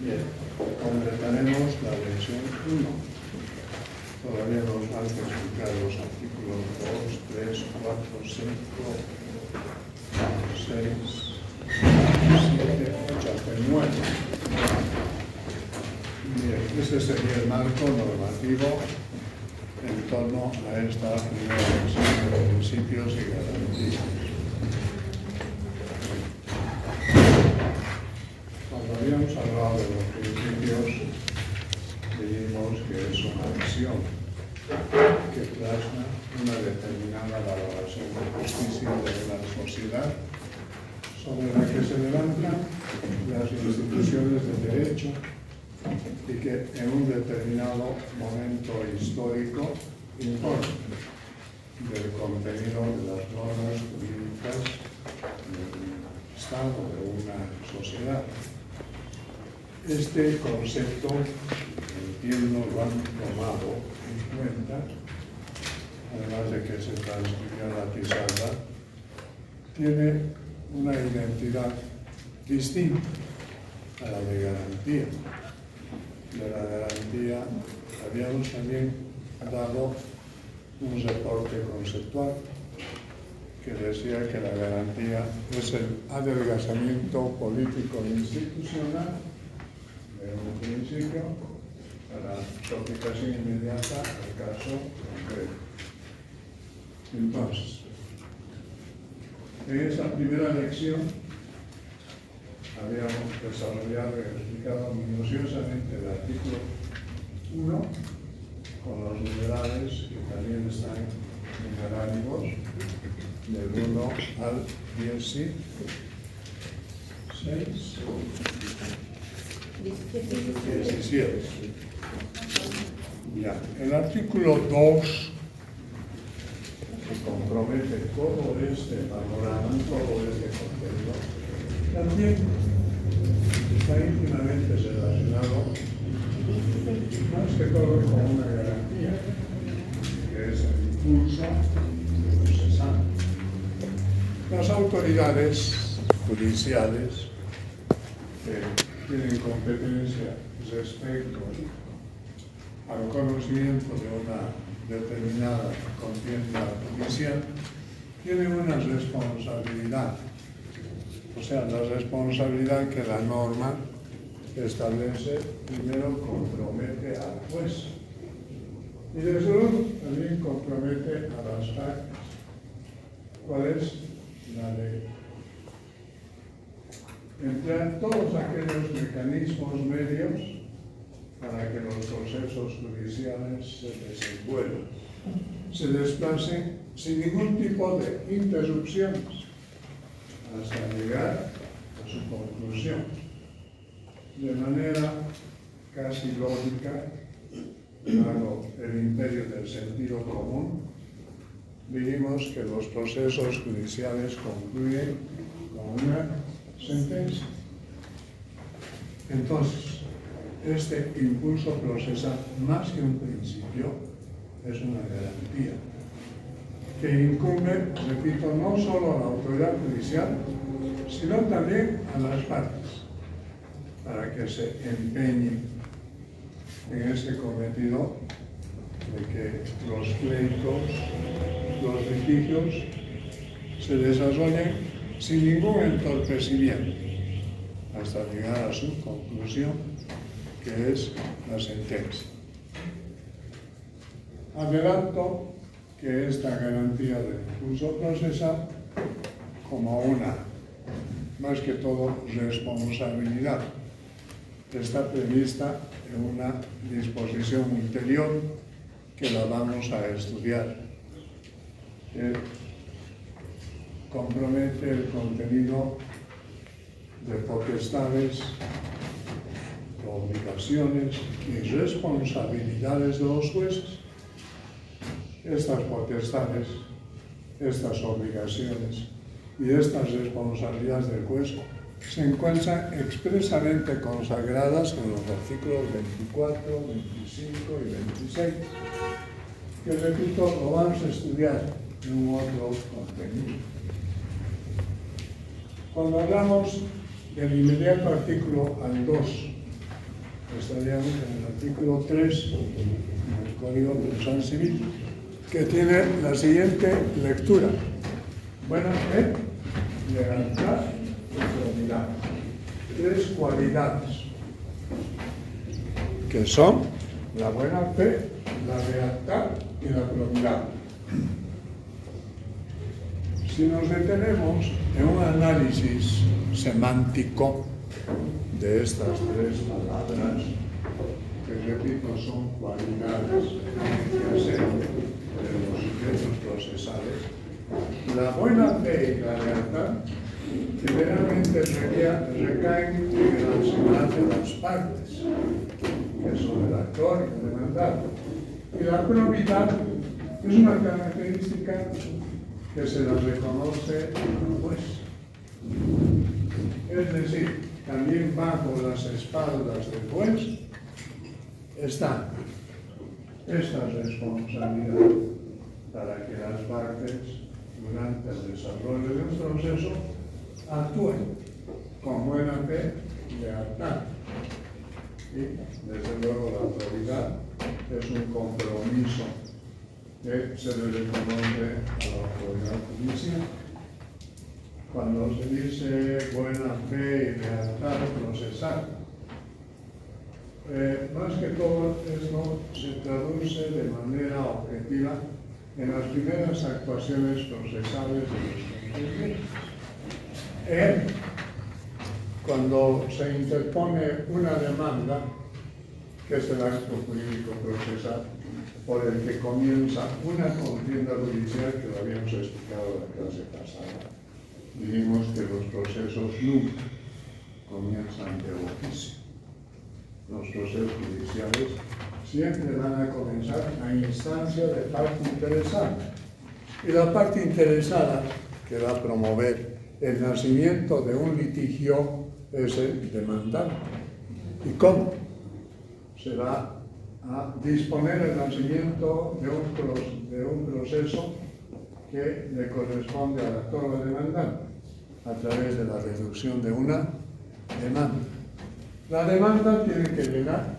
Bien, completaremos la lección 1. Todavía nos falta explicar los artículos 2, 3, 4, 5, 6, 7, 8, hasta el 9. Bien, ese sería el marco normativo en torno a esta primera lección de principios y garantías. Cuando habíamos hablado de los principios, dijimos que es una visión que plasma una determinada valoración de justicia de la sociedad sobre la que se levantan las instituciones de derecho y que en un determinado momento histórico informan del contenido de las normas jurídicas de un Estado, de una sociedad. Este concepto, entiendo, lo han tomado en cuenta, además de que se transcribió a la pizarra, tiene una identidad distinta a la de garantía. De la garantía habíamos también dado un reporte conceptual que decía que la garantía es el adelgazamiento político e institucional de un principio para su aplicación inmediata al caso concreto. Entonces, en esa primera lección habíamos desarrollado y explicado minuciosamente el artículo 1 con los numerales que también están numerálivos del 1 al 16. 17. Ya. El artículo 2 que compromete todo este panorama, todo este contenido, también está íntimamente relacionado más que todo con una garantía, que es el impulso procesal. Las autoridades judiciales tienen competencia respecto al conocimiento de una determinada contienda judicial, tienen una responsabilidad. O sea, la responsabilidad que la norma establece primero compromete al juez y desde luego también compromete a las partes. ¿Cuál es? La de emplear todos aquellos mecanismos medios para que los procesos judiciales se desenvuelvan, se desplacen sin ningún tipo de interrupciones hasta llegar a su conclusión. De manera casi lógica, dado el imperio del sentido común, dijimos que los procesos judiciales concluyen con una sentencia. Entonces, este impulso procesal, más que un principio, es una garantía que incumbe, repito, no solo a la autoridad judicial, sino también a las partes, para que se empeñen en ese cometido de que los pleitos, los litigios se desarrollen sin ningún entorpecimiento hasta llegar a su conclusión, que es la sentencia. Adelanto que esta garantía del impulso procesal, como una, más que todo, responsabilidad, está prevista en una disposición ulterior que la vamos a estudiar. Compromete el contenido de potestades, obligaciones y responsabilidades de los jueces. Estas potestades, estas obligaciones y estas responsabilidades del juez se encuentran expresamente consagradas en los artículos 24, 25 y 26, que repito, lo vamos a estudiar en un otro contenido. Cuando hablamos del inmediato artículo al 2 estaríamos en el artículo 3 del Código Procesal Civil, que tiene la siguiente lectura: buena fe, lealtad y probidad. 3 cualidades, que son la buena fe, la lealtad y la probidad. Si nos detenemos en un análisis semántico de estas 3 palabras, que repito son cualidades que de los sujetos procesales, la buena fe y la lealtad generalmente recaen en el accionar de las partes, que son el actor y el demandado. Y la probidad es una característica que se la reconoce al juez. Es decir, también bajo las espaldas del juez está esta responsabilidad para que las partes, durante el desarrollo de un proceso, actúen con buena fe y lealtad. Y, desde luego, la probidad es un compromiso que se le reconoce a la autoridad judicial. Cuando se dice buena fe y lealtad procesal, más que todo esto se traduce de manera objetiva en las primeras actuaciones procesales de los contribuyentes. Cuando se interpone una demanda, que es el acto jurídico procesal, por el que comienza una contienda judicial, que lo habíamos explicado en la clase pasada. Dijimos que los procesos nunca comienzan de oficio. Los procesos judiciales siempre van a comenzar a instancia de parte interesada. Y la parte interesada que va a promover el nacimiento de un litigio es el demandante. ¿Y cómo? Se va a disponer el nacimiento de un proceso que le corresponde al actor o demandante a través de la reducción de una demanda. La demanda tiene que llenar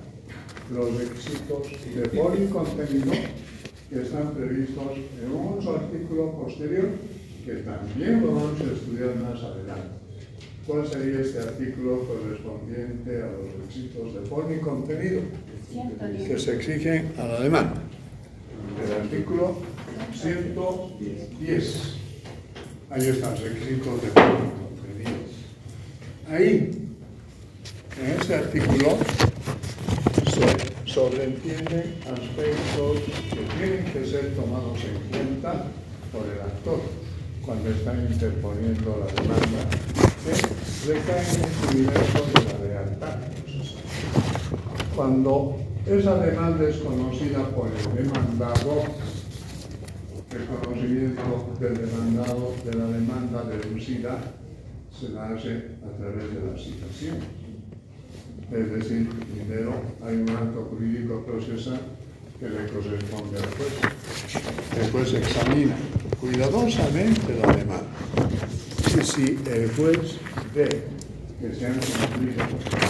los requisitos de forma y contenido que están previstos en un artículo posterior, que también lo vamos a estudiar más adelante. ¿Cuál sería este artículo correspondiente a los requisitos de forma y contenido que se exigen a la demanda? El artículo 110. Ahí están los requisitos de forma y contenido. Ahí, en ese artículo, se sobreentienden aspectos que tienen que ser tomados en cuenta por el actor cuando está interponiendo la demanda, que recaen en su universo de la lealtad. Cuando esa demanda es conocida por el demandado, el conocimiento del demandado de la demanda deducida se la hace a través de la citación. Es decir, primero hay un acto jurídico procesal que le corresponde al juez. El juez examina cuidadosamente la demanda. Y si el juez ve que se han cumplido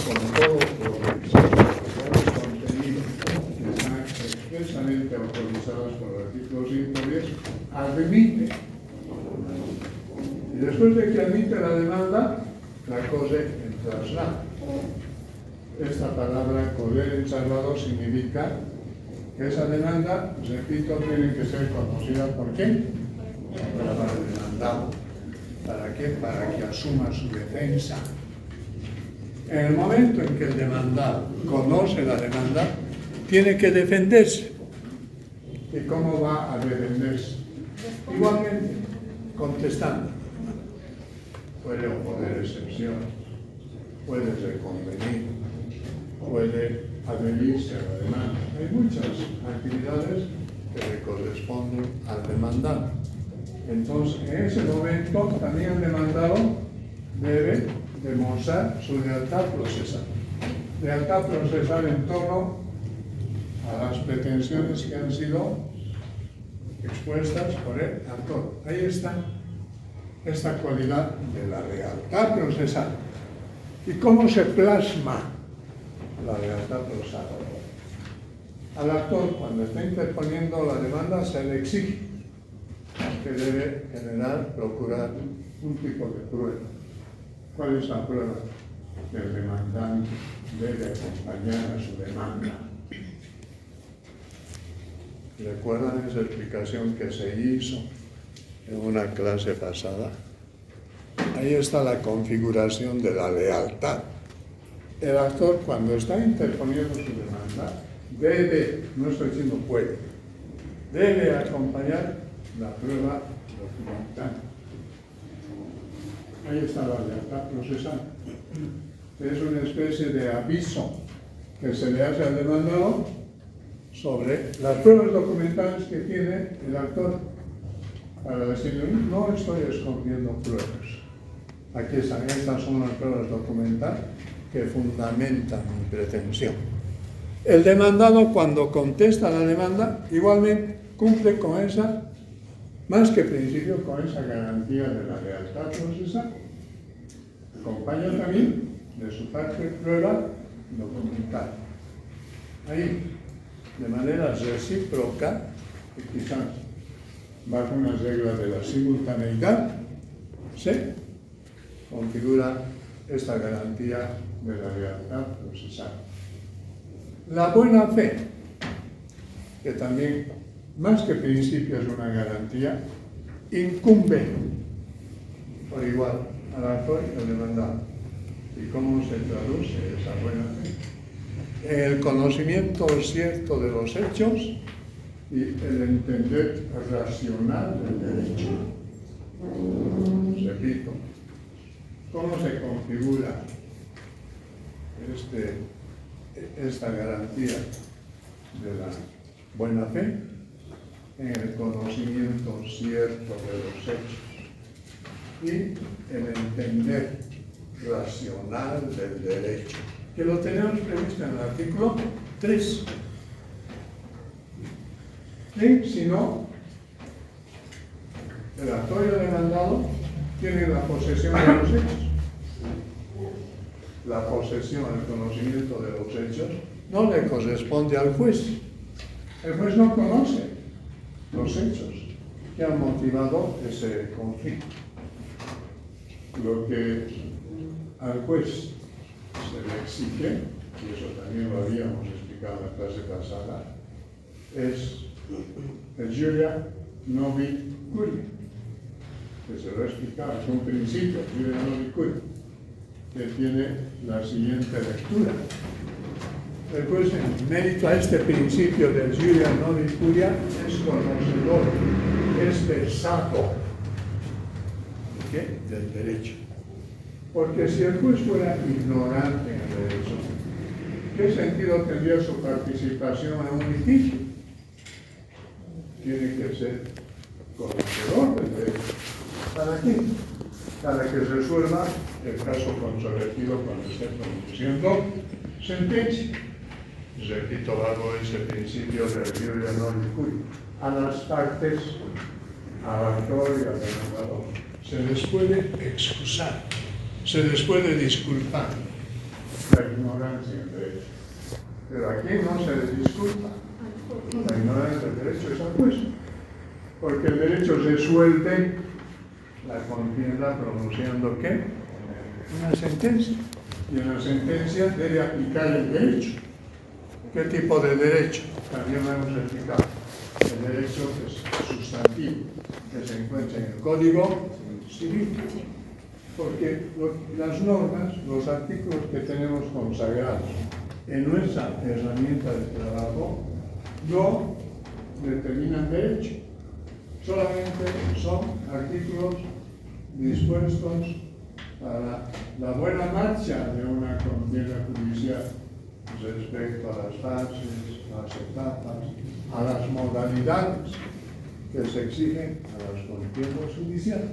con todos los requisitos, con todos los contenidos que están expresamente autorizados por el artículo 110, admite. Y después de que admite la demanda, la corre en traslado. Esta palabra correr en traslado significa que esa demanda, repito, tiene que ser conocida por quién, para el demandado. ¿Para qué? Para que asuma su defensa. En el momento en que el demandado conoce la demanda, tiene que defenderse. ¿Y cómo va a defenderse? Igualmente, contestando. Puede oponer excepciones, puede reconvenir, puede adherirse a la demanda. Hay muchas actividades que le corresponden al demandado. Entonces, en ese momento, también el demandado debe demostrar su lealtad procesal. Lealtad procesal en torno a las pretensiones que han sido expuestas por el actor. Ahí está esta cualidad de la lealtad procesal. ¿Y cómo se plasma la lealtad procesal. Al actor, cuando está interponiendo la demanda, se le exige que debe generar, procurar un tipo de prueba. ¿Cuál es la prueba? Que el demandante debe acompañar a su demanda. ¿Recuerdan esa explicación que se hizo en una clase pasada? Ahí está la configuración de la lealtad. El actor, cuando está interponiendo su demanda, debe, no estoy diciendo puede, debe acompañar la prueba documental. Ahí está la lealtad procesal. Es una especie de aviso que se le hace al demandado sobre las pruebas documentales que tiene el actor para decirle, no estoy escondiendo pruebas. Aquí están, estas son las pruebas documentales que fundamentan mi pretensión. El demandado, cuando contesta la demanda, igualmente cumple con esa, más que principio, con esa garantía de la lealtad procesal. Acompaña también de su parte prueba documental. Ahí, de manera recíproca, y quizás bajo unas reglas de la simultaneidad, se configura esta garantía de la lealtad procesal. La buena fe, que también, más que principio, es una garantía, incumbe por igual al actor y al demandado. ¿Y cómo se traduce esa buena fe? En el conocimiento cierto de los hechos y el entender racional del derecho. Repito, ¿cómo se configura esta garantía de la buena fe? En el conocimiento cierto de los hechos y el entender racional del derecho, que lo tenemos previsto en el artículo 3. ¿Quién, si no, el actor y el demandado tienen la posesión de los hechos? La posesión, el conocimiento de los hechos, no le corresponde al juez. El juez no conoce los hechos que han motivado ese conflicto. Lo que al juez se le exige, y eso también lo habíamos explicado en la clase pasada, es el Julia Novi Curia, que se lo he explicado, es un principio, Julia Novi Curia, que tiene la siguiente lectura. El juez, en mérito a este principio del Julia Novi Curia, es conocedor, es versato del derecho. Porque si el juez fuera ignorante en el derecho, ¿qué sentido tendría su participación en un litigio? Tiene que ser conocedor del derecho. ¿Para qué? Para que resuelva el caso controvertido cuando esté pronunciando sentencia. Repito, bajo ese principio del Julia Novi Curia, a las partes, al actor y al demandador, se les puede excusar, se les puede disculpar la ignorancia del derecho. Pero aquí no se les disculpa. La ignorancia del derecho es al juez. Porque el derecho resuelve la contienda pronunciando ¿qué? Una sentencia. Y en la sentencia debe aplicar el derecho. ¿Qué tipo de derecho? También lo hemos explicado. El derecho es sustantivo, que se encuentra en el Código Civil. Porque las normas, los artículos que tenemos consagrados en nuestra herramienta de trabajo no determinan derecho. Solamente son artículos dispuestos para la buena marcha de una contienda judicial respecto a las fases, las etapas, a las modalidades que se exigen a las contiendas judiciales.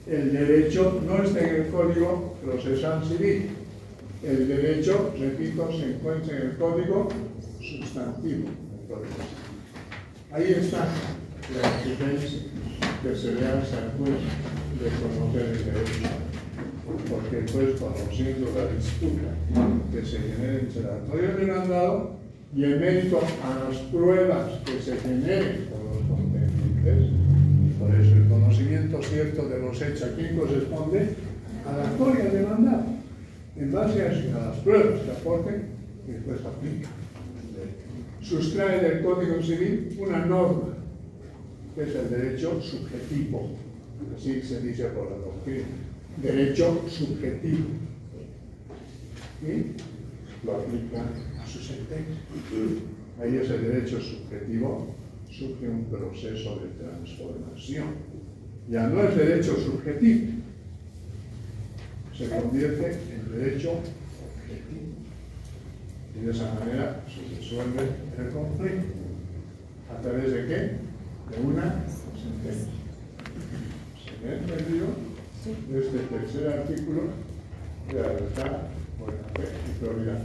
El derecho no está en el Código Procesal Civil. El derecho, repito, se encuentra en el Código Sustantivo. Ahí está la exigencia que se le hace al juez de conocer el derecho. porque pues conociendo la disputa que se genera entre las novias demandado y el mérito a las pruebas que se generen por los contendientes. Por eso el conocimiento cierto de los hechos a quién corresponde a la noria demandada. En base a las pruebas que aporten, después aplica. Sustrae del Código Civil una norma, que es el derecho subjetivo. Así se dice por la doctrina. Derecho subjetivo. Y lo aplica a su sentencia. Ahí ese derecho subjetivo sufre un proceso de transformación. Ya no es derecho subjetivo, se convierte en derecho objetivo. Y de esa manera se resuelve el conflicto. ¿A través de qué? De una sentencia. ¿Se me ha entendido? Este tercer artículo de la libertad, buena fe y probidad.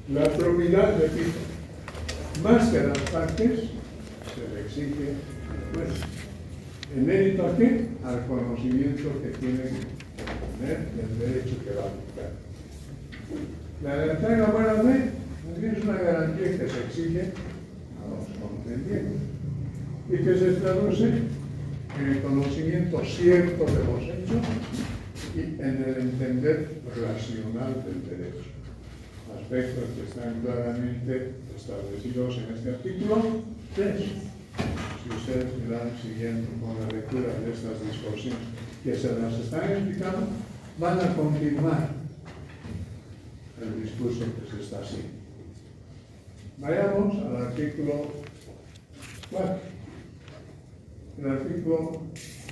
La probidad, repito, más que a las partes, se le exige al juez. ¿En mérito a qué? Al conocimiento que tiene que tener del derecho que va a aplicar. La libertad y la buena fe es una garantía que se exige a los contendientes y que se traduce en el conocimiento cierto de los hechos y en el entender racional del derecho. Aspectos que están claramente establecidos en este artículo 3. Si ustedes me van siguiendo con la lectura de estas disposiciones que se las están explicando, van a confirmar el discurso que se está haciendo. Vayamos al artículo 4. El artículo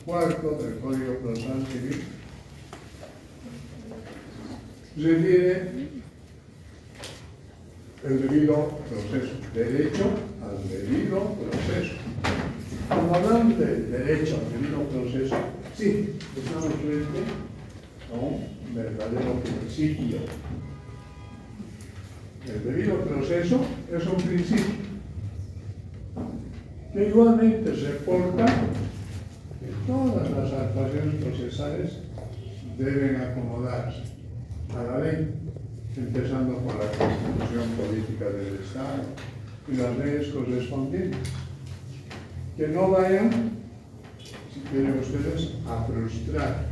4 del Código Procesal Civil refiere el debido proceso, derecho al debido proceso. Cuando hablamos del derecho al debido proceso, sí, estamos frente a un verdadero principio. El debido proceso es un principio que igualmente reporta que todas las actuaciones procesales deben acomodarse a la ley, empezando por la Constitución Política del Estado y las leyes correspondientes, que no vayan, si quieren ustedes, a frustrar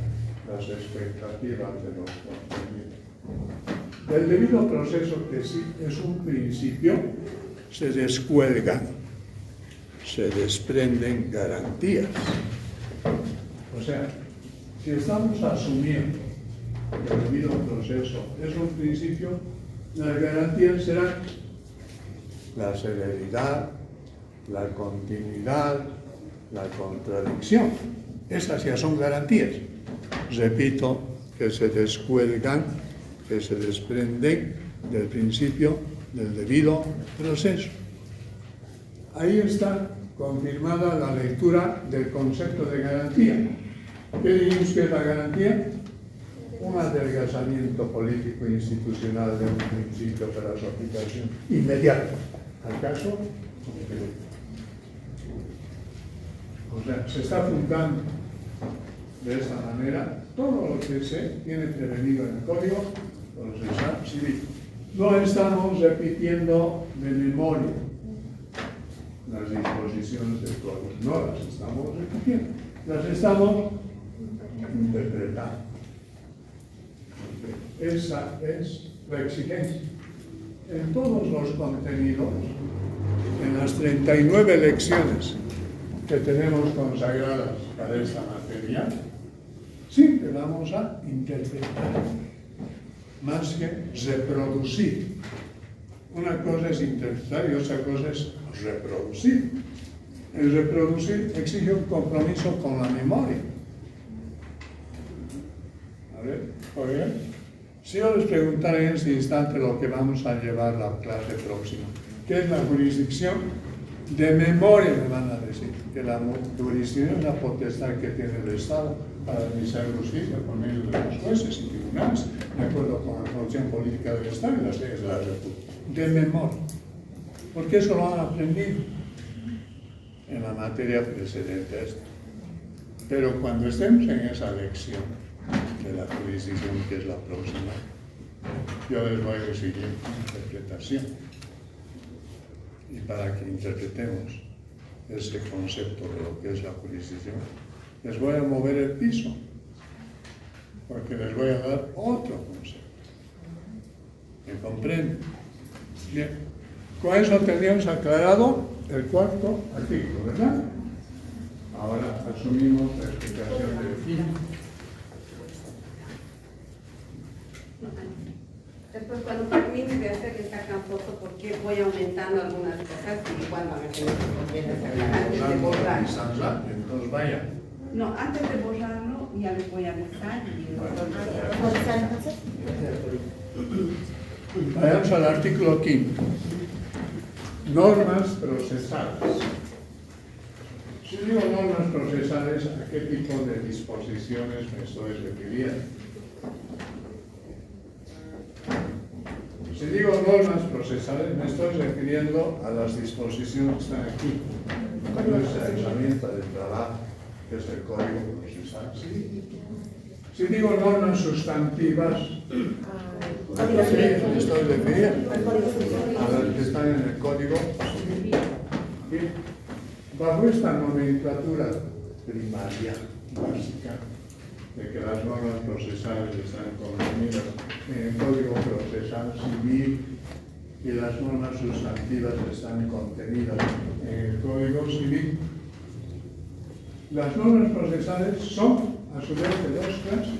las expectativas de los contendientes. Del debido proceso, que sí es un principio, se descuelgan, se desprenden garantías. O sea, si estamos asumiendo que el debido proceso es un principio, las garantías serán la celeridad, la continuidad, la contradicción. Estas ya son garantías. Repito, que se descuelgan, que se desprenden del principio del debido proceso. Ahí está confirmada la lectura del concepto de garantía. ¿Qué dijimos que es la garantía? Un adelgazamiento político e institucional de un principio para su aplicación inmediata. ¿Al caso? O sea, se está fundando de esta manera todo lo que se tiene prevenido en el Código Procesal Civil. No estamos repitiendo de memoria las disposiciones del Código, no las estamos repitiendo, las estamos interpretando. Esa es la exigencia. En todos los contenidos, en las 39 lecciones que tenemos consagradas para esta materia, siempre vamos a interpretar, más que reproducir. Una cosa es interpretar y otra cosa es reproducir. El reproducir exige un compromiso con la memoria. A ver, oigan, si yo les preguntara en este instante lo que vamos a llevar la clase próxima, ¿qué es la jurisdicción? De memoria me van a decir que la jurisdicción es la potestad que tiene el Estado para realizar justicia por medio de los jueces y tribunales, de acuerdo con la constitución política del Estado y las leyes de la República. De memoria. Porque eso lo han aprendido en la materia precedente a esta. Pero cuando estemos en esa lección, de la jurisdicción, que es la próxima, yo les voy a exigir interpretación. Y para que interpretemos ese concepto de lo que es la jurisdicción, les voy a mover el piso, porque les voy a dar otro concepto. ¿Me comprenden? Bien, con eso teníamos aclarado el cuarto artículo, ¿verdad? Ahora asumimos la explicación del fin. Después, cuando termine de hacer esta foto, porque voy aumentando algunas cosas y igual van a tener que volver a sacar antes de borrar. Entonces vaya. No, antes de borrarlo ya les voy a avisar y Vayamos al artículo 5. Normas procesales. Si digo normas procesales, ¿a qué tipo de disposiciones me estoy refiriendo? Si digo normas procesales, me estoy refiriendo a las disposiciones que están aquí. Esa herramienta de trabajo, que es el código procesal. Si digo normas sustantivas, ¿a qué me estoy refiriendo? A las que están en el código. Bien. Bajo esta nomenclatura primaria, básica, de que las normas procesales están contenidas en el Código Procesal Civil y las normas sustantivas están contenidas en el Código Civil. Las normas procesales son, a su vez, de dos clases.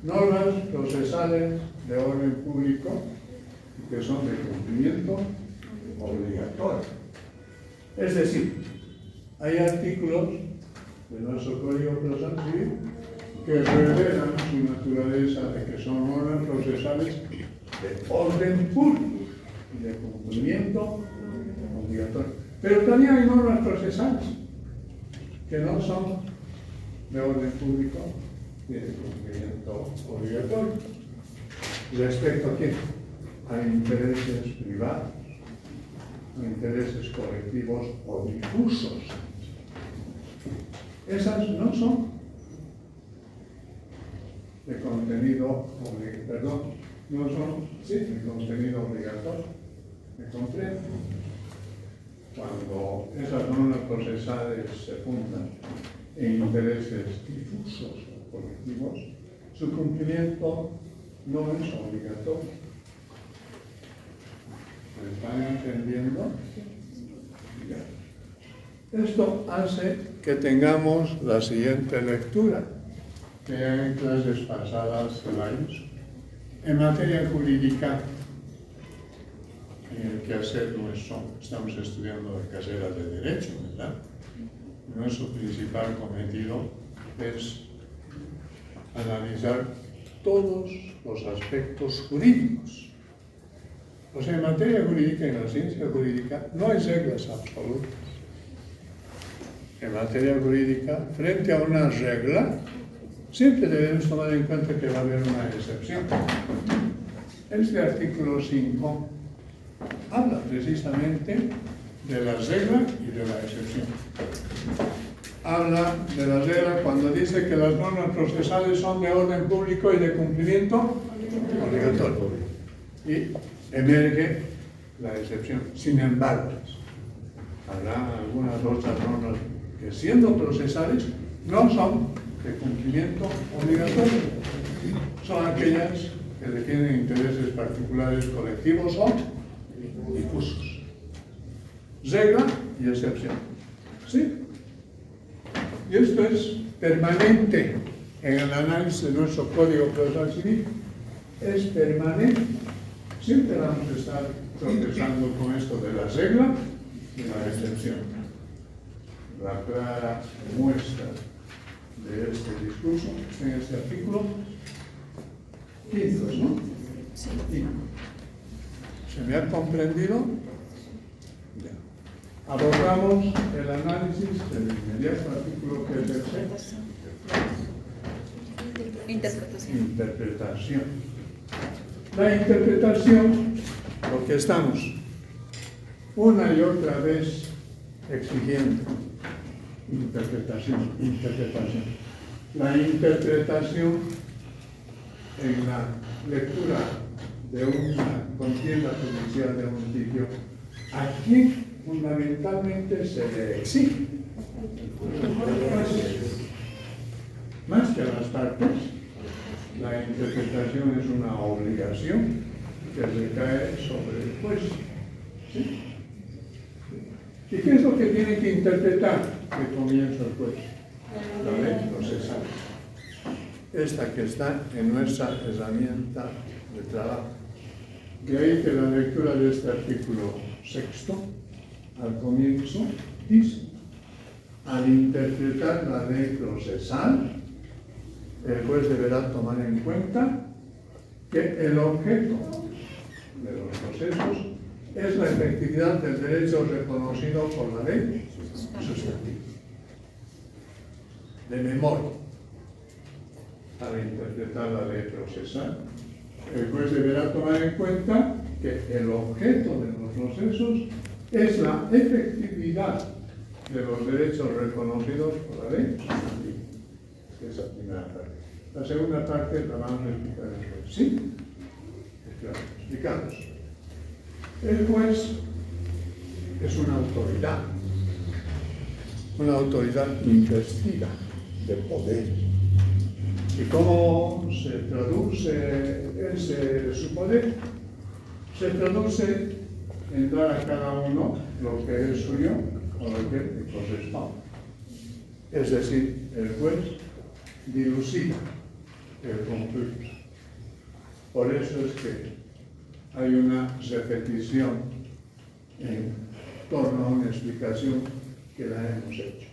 Normas procesales de orden público, que son de cumplimiento obligatorio. Es decir, hay artículos de nuestro Código Procesal Civil que revelan su naturaleza de que son normas procesales de orden público y de cumplimiento obligatorio. Pero también hay normas procesales que no son de orden público y de cumplimiento obligatorio. ¿Respecto a qué? A intereses privados, a intereses colectivos o difusos. Esas no son de contenido de contenido obligatorio. ¿Me comprende? Cuando esas normas procesales se fundan en intereses difusos o colectivos, su cumplimiento no es obligatorio. ¿Me están entendiendo? Esto hace que tengamos la siguiente lectura, que en clases pasadas veáis. En materia jurídica, en el quehacer nuestro, estamos estudiando la carrera de Derecho, ¿verdad? Nuestro principal cometido es analizar todos los aspectos jurídicos. O sea, en materia jurídica, en la ciencia jurídica, no hay reglas absolutas. En materia jurídica, frente a una regla, siempre debemos tomar en cuenta que va a haber una excepción. Este artículo 5 habla precisamente de la regla y de la excepción. Habla de la regla cuando dice que las normas procesales son de orden público y de cumplimiento obligatorio. Y emerge la excepción. Sin embargo, habrá algunas otras normas que, siendo procesales, no son de cumplimiento obligatorio. Son aquellas que defienden intereses particulares, colectivos o difusos. Regla y excepción. ¿Sí? Y esto es permanente en el análisis de nuestro Código Procesal Civil. Es permanente. Siempre vamos a estar tropezando con esto de la regla y la excepción. La clara muestra de este discurso en este artículo 15, ¿no? Sí. ¿Se me ha comprendido? Ya. Abordamos el análisis del inmediato artículo que es el interpretación. La interpretación, porque estamos una y otra vez exigiendo interpretación. la interpretación en la lectura de una contienda judicial de un litigio, ¿a quién fundamentalmente se le exige? Más que a las partes, la interpretación es una obligación que recae sobre el juez. ¿Sí? ¿Y qué es lo que tiene que interpretar de comienzo el juez? La ley procesal. Esta que está en nuestra herramienta de trabajo. De ahí que la lectura de este artículo 6, al comienzo, dice: al interpretar la ley procesal, el juez deberá tomar en cuenta que el objeto de los procesos es la efectividad del derecho reconocido por la ley sustantiva. De memoria, al interpretar la ley procesal, el juez deberá tomar en cuenta que el objeto de los procesos es la efectividad de los derechos reconocidos por la ley sustantiva. Esa primera parte. La segunda parte la vamos a explicar después. ¿Sí? Claro, explicamos. El juez es una autoridad investida de poder. ¿Y cómo se traduce su poder? Se traduce en dar a cada uno lo que es suyo o lo que le corresponde. Es decir, el juez dilucida el conflicto. Por eso es que hay una repetición en torno a una explicación que la hemos hecho.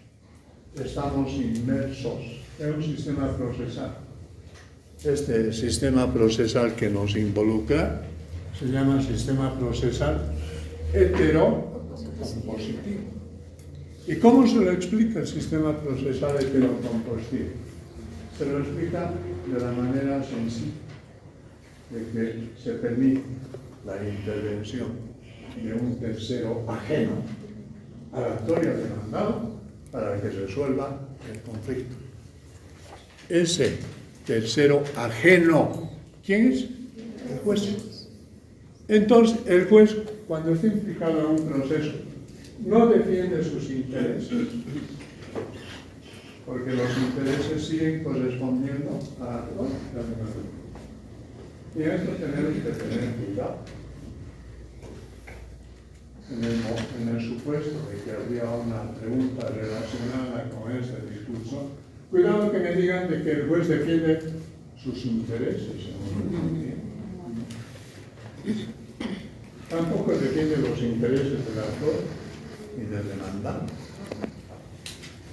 Estamos inmersos en un sistema procesal. Este sistema procesal que nos involucra se llama sistema procesal heterocompositivo. ¿Y cómo se lo explica el sistema procesal heterocompositivo? Se lo explica de la manera sencilla, de que se permite la intervención de un tercero ajeno al actor y al demandado para que se resuelva el conflicto. Ese tercero ajeno, ¿quién es? El juez. Entonces, el juez, cuando está implicado en un proceso, no defiende sus intereses, porque los intereses siguen correspondiendo a actor y al demandado. Y en esto tenemos que tener cuidado. En el supuesto de que habría una pregunta relacionada con este discurso, cuidado que me digan de que el juez defiende sus intereses. Tampoco defiende los intereses del actor y del demandante.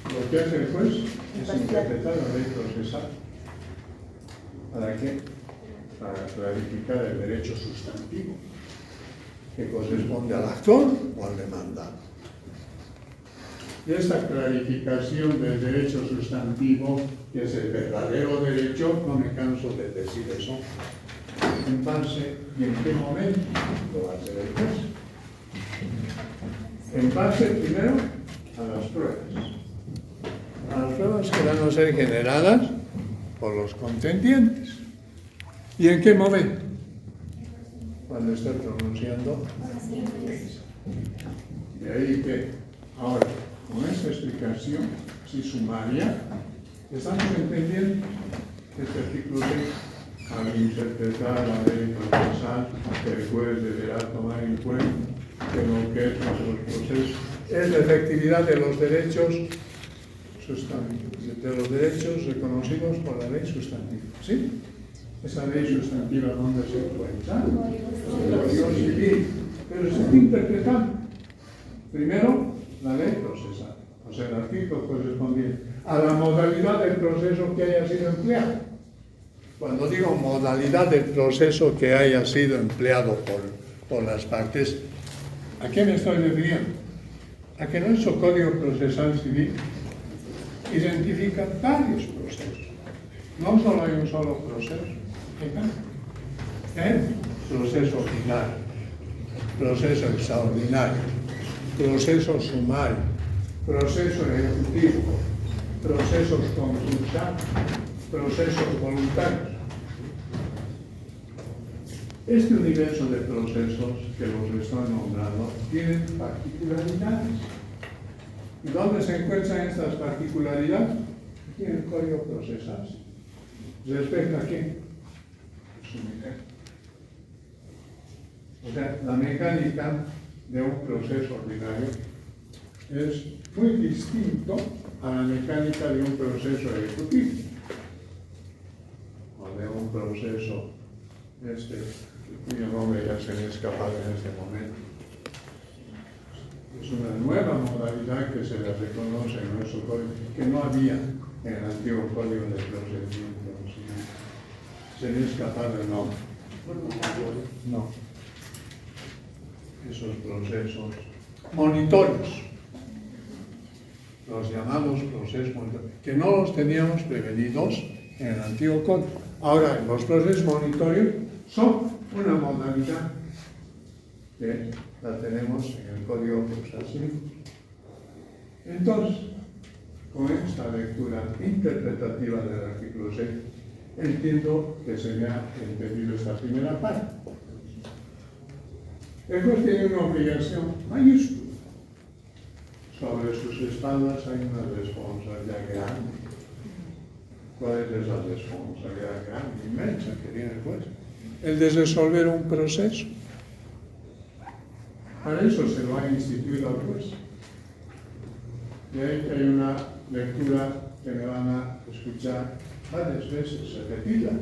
Lo que hace el juez es interpretar la ley procesal. ¿Para qué? Para clarificar el derecho sustantivo que corresponde al actor o al demandado. Y esta clarificación del derecho sustantivo, que es el verdadero derecho, no me canso de decir eso, en base y en qué momento lo va a hacer el juez. En base primero a las pruebas. A las pruebas que van a ser generadas por los contendientes. ¿Y en qué momento? Cuando esté pronunciando. De ahí que ahora, con esta explicación, si sumaria, estamos entendiendo este artículo 6, al interpretar la ley procesal, el juez deberá tomar en cuenta que lo que es los procesos es la efectividad de los derechos sustantivos, de los derechos reconocidos por la ley sustantiva. ¿Sí? Esa ley sustantiva, ¿dónde se encuentra? En el Código Civil. Pero se está interpretando. Primero, la ley procesal, o sea, el artículo correspondiente a la modalidad del proceso que haya sido empleado. Cuando digo modalidad del proceso que haya sido empleado por las partes, ¿a qué me estoy refiriendo? A que nuestro Código Procesal Civil identifica varios procesos. No solo hay un solo proceso. Proceso ordinario, proceso extraordinario, proceso sumario, proceso ejecutivo, procesos concursales, procesos voluntarios. Este universo de procesos que los estoy nombrando tienen particularidades. ¿Y dónde se encuentran estas particularidades? Aquí en el código procesal. ¿Respecto a qué? Su mecánica. O sea, la mecánica de un proceso ordinario es muy distinto a la mecánica de un proceso ejecutivo o de un proceso cuyo nombre ya se me ha escapado en este momento. Es una nueva modalidad que se le reconoce en nuestro código, que no había en el antiguo código de procedimiento. Se me ha escapado el nombre. No. Esos procesos monitorios, los llamados procesos monitorios, que no los teníamos prevenidos en el antiguo código. Ahora, los procesos monitorios son una modalidad que la tenemos en el código procesal. Entonces, con esta lectura interpretativa del artículo 6, entiendo que se me ha entendido esta primera parte. El juez tiene una obligación mayúscula. Sobre sus espaldas hay una responsabilidad grande. ¿Cuál es esa responsabilidad grande, inmensa que tiene el juez? El de resolver un proceso. Para eso se lo ha instituido al juez. Y ahí que hay una lectura que me van a escuchar varias veces, se repita.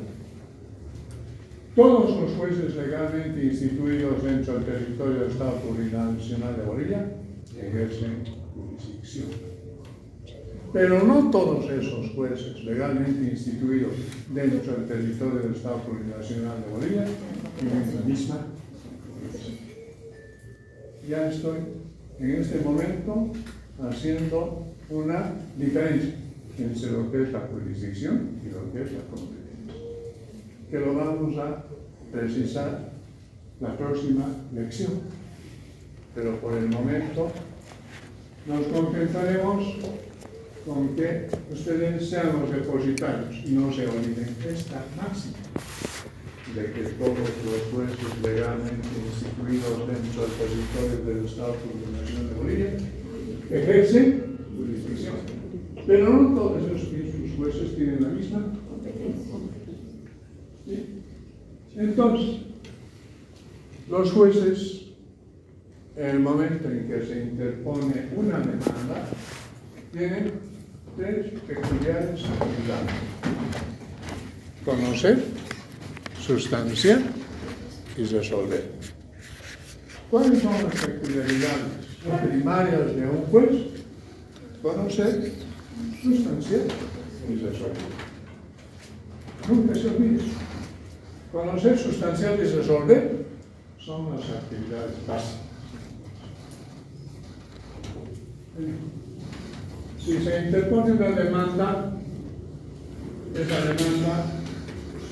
Todos los jueces legalmente instituidos dentro del territorio del Estado Plurinacional de Bolivia ejercen jurisdicción. Pero no todos esos jueces legalmente instituidos dentro del territorio del Estado Plurinacional de Bolivia tienen la misma jurisdicción. Ya estoy en este momento haciendo una diferencia entre lo que es la jurisdicción y lo que es la competencia, que lo vamos a precisar la próxima lección. Pero por el momento nos concentraremos con que ustedes sean los depositarios y no se olviden esta máxima de que todos los jueces legalmente instituidos dentro del territorio del Estado Plurinacional de Bolivia ejercen jurisdicción. Pero no todos esos mismos jueces tienen la misma competencia. ¿Sí? Entonces, los jueces, en el momento en que se interpone una demanda, tienen tres peculiares actividades: conocer, sustanciar y resolver. ¿Cuáles son las peculiaridades primarias de un juez? Conocer, sustanciar y resolver. Nunca se olvide. Conocer, sustanciar y resolver son las actividades básicas. Si se interpone una demanda, esa demanda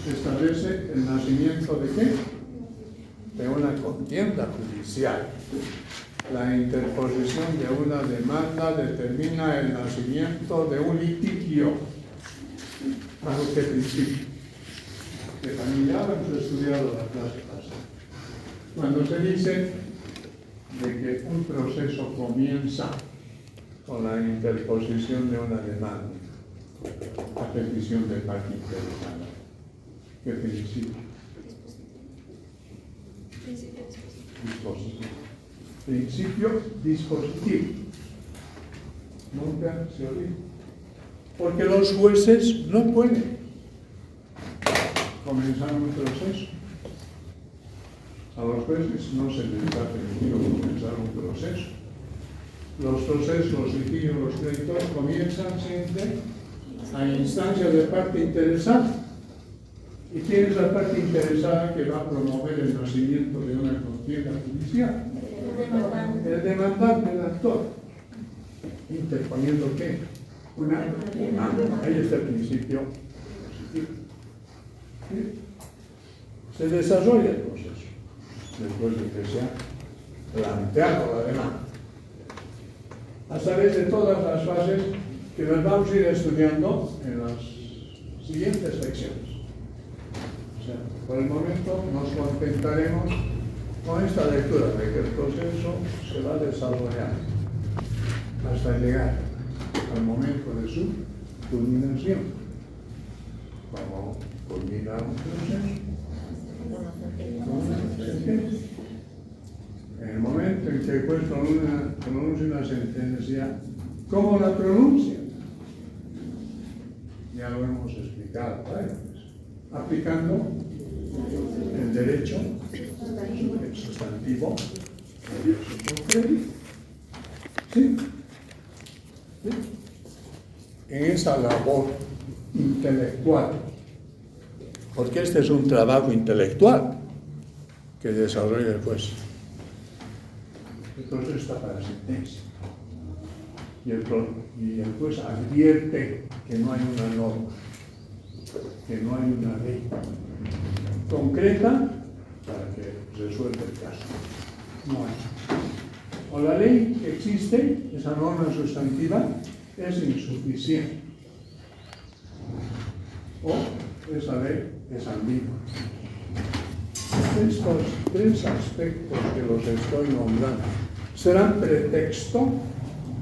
establece el nacimiento de ¿qué? De una contienda judicial. La interposición de una demanda determina el nacimiento de un litigio. ¿Bajo qué principio? Que también ya hemos estudiado la clase pasada. Cuando se dice de que un proceso comienza con la interposición de una demanda a petición de parte interesada, ¿qué principio? Dispositivo. Principio dispositivo. Nunca se olvida. Porque los jueces no pueden comenzar un proceso. A los jueces no se les ha permitido comenzar un proceso. Los procesos, los litigios, los créditos comienzan siempre a instancia de parte interesada. ¿Y quién es la parte interesada que va a promover el nacimiento de una contienda judicial? El demandante, el actor. ¿Interponiendo qué? Una demanda. Ahí está el principio positivo. ¿Sí? Se desarrolla el proceso después de que se ha planteado la demanda. A través de todas las fases que las vamos a ir estudiando en las siguientes lecciones. O sea, por el momento nos contentaremos con esta lectura de que el proceso se va desarrollando hasta llegar al momento de su culminación. Como culmina un proceso, en el momento en que el juez pronuncia una sentencia, ¿cómo la pronuncia? Ya lo hemos explicado varias veces. Aplicando el derecho, el sustantivo, ¿sí? ¿Sí? En esa labor intelectual, porque este es un trabajo intelectual que desarrolla el juez. Entonces está para la sentencia. Y el juez advierte que no hay una norma, que no hay una ley concreta para que resuelva el caso. No hay. O la ley que existe, esa norma sustantiva, es insuficiente. O esa ley es ambigua. Estos tres aspectos que los estoy nombrando serán pretexto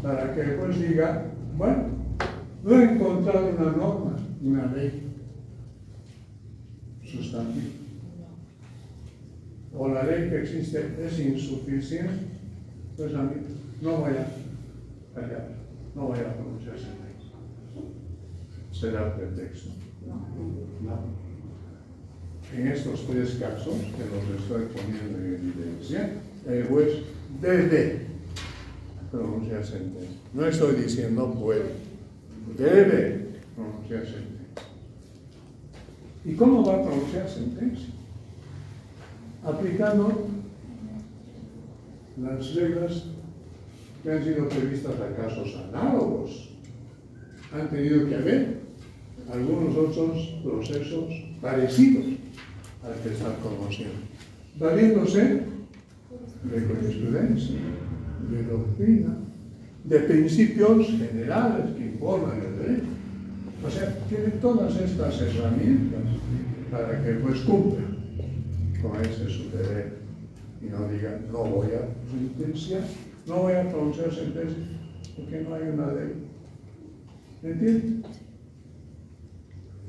para que el juez diga, bueno, no he encontrado una norma, una ley sustantiva. O la ley que existe es insuficiente, pues a mí no voy a callar, no voy a pronunciar sentencia. Será pretexto. No. En estos tres casos que los estoy poniendo en evidencia, el juez debe pronunciar sentencia. No estoy diciendo puede, debe pronunciar sentencia. ¿Y cómo va a pronunciar sentencia? Aplicando las reglas que han sido previstas a casos análogos. Han tenido que haber algunos otros procesos parecidos al que están conociendo, valiéndose de jurisprudencia, de doctrina, de principios generales que informan el derecho. O sea, tiene todas estas herramientas para que el juez cumpla con ese su deber y no diga, no voy a sentenciar, no voy a pronunciar sentencia porque no hay una ley. ¿Entiendes?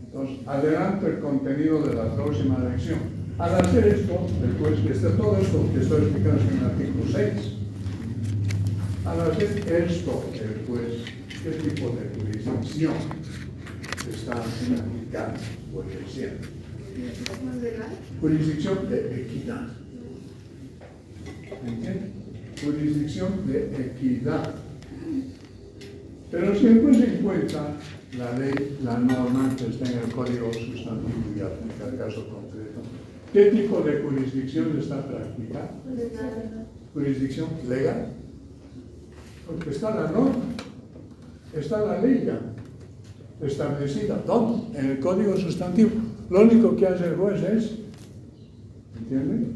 Entonces, adelanto el contenido de la próxima lección. Al hacer esto, después que esté todo esto que estoy explicando en el artículo 6, al hacer esto, el juez, ¿qué tipo de jurisdicción está aplicando o ejerciendo? Jurisdicción de equidad. ¿Entiendes? Jurisdicción de equidad. Pero si el juez encuentra la ley, la norma que está en el código sustantivo y aplica el caso concreto, ¿qué tipo de jurisdicción está practicando? Jurisdicción legal. Porque está la norma, está la ley ya establecida. ¿Dónde? En el código sustantivo. Lo único que hace el juez es, ¿entiende?